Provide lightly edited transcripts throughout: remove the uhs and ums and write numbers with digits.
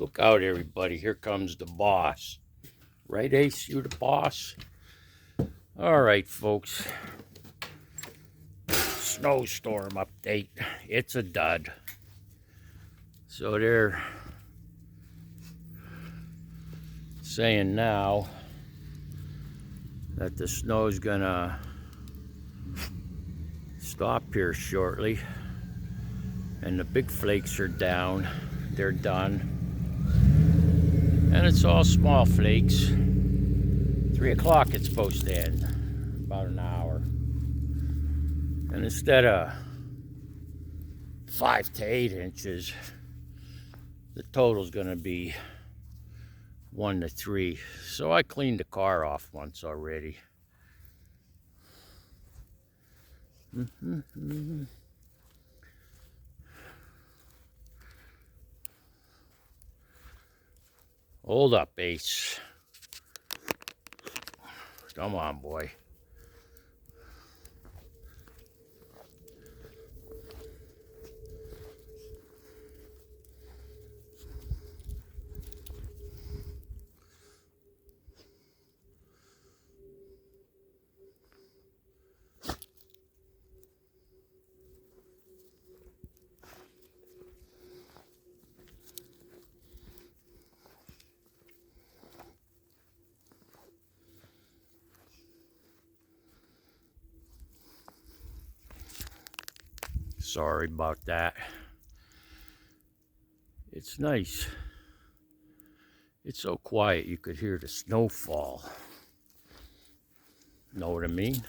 Look out, everybody. Here comes the boss. Right, Ace? You the boss? All right, folks. Snowstorm update. It's a dud. So they're saying now that the snow's gonna stop here shortly. And the big flakes are down. They're done. And it's all small flakes. 3 o'clock it's supposed to end. About an hour. And instead of 5 to 8 inches, the total's gonna be 1 to 3. So I cleaned the car off once already. Hold up, Ace. Come on, boy. Sorry about that. It's nice. It's so quiet you could hear the snow fall. Know what I mean?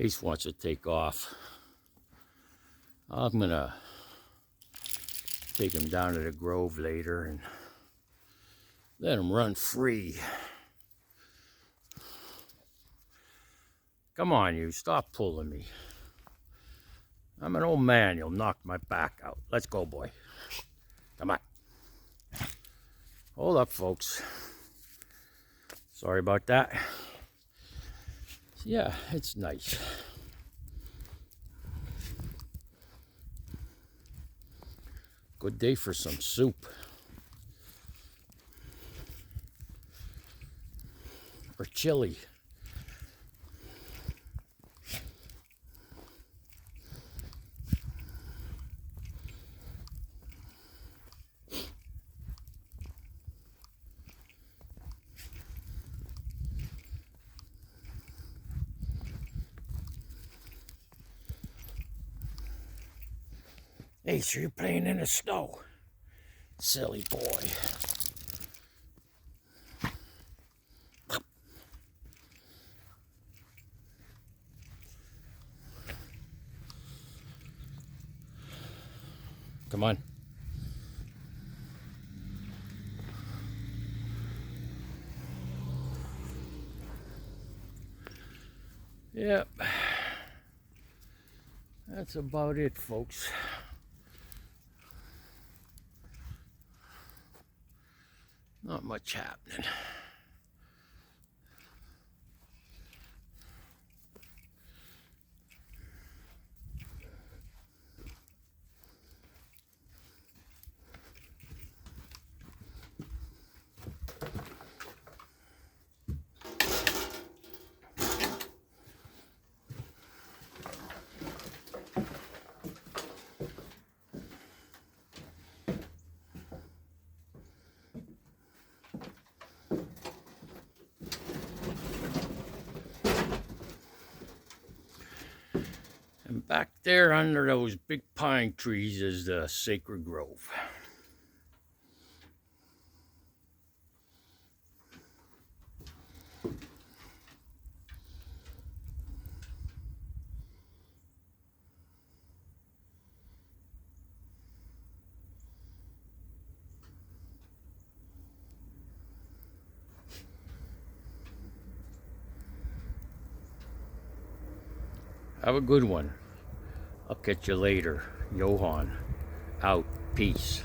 Ace wants to take off. I'm gonna take him down to the Grove later and let him run free. Come on, you. Stop pulling me. I'm an old man. You'll knock my back out. Let's go, boy. Come on. Hold up, folks. Sorry about that. Yeah, it's nice. Good day for some soup. Or chili. Ace, are you playing in the snow? Silly boy. Come on. Yep. That's about it, folks. Not much happening. And back there under those big pine trees is the Sacred Grove. Have a good one. I'll catch you later. Johan. Out. Peace.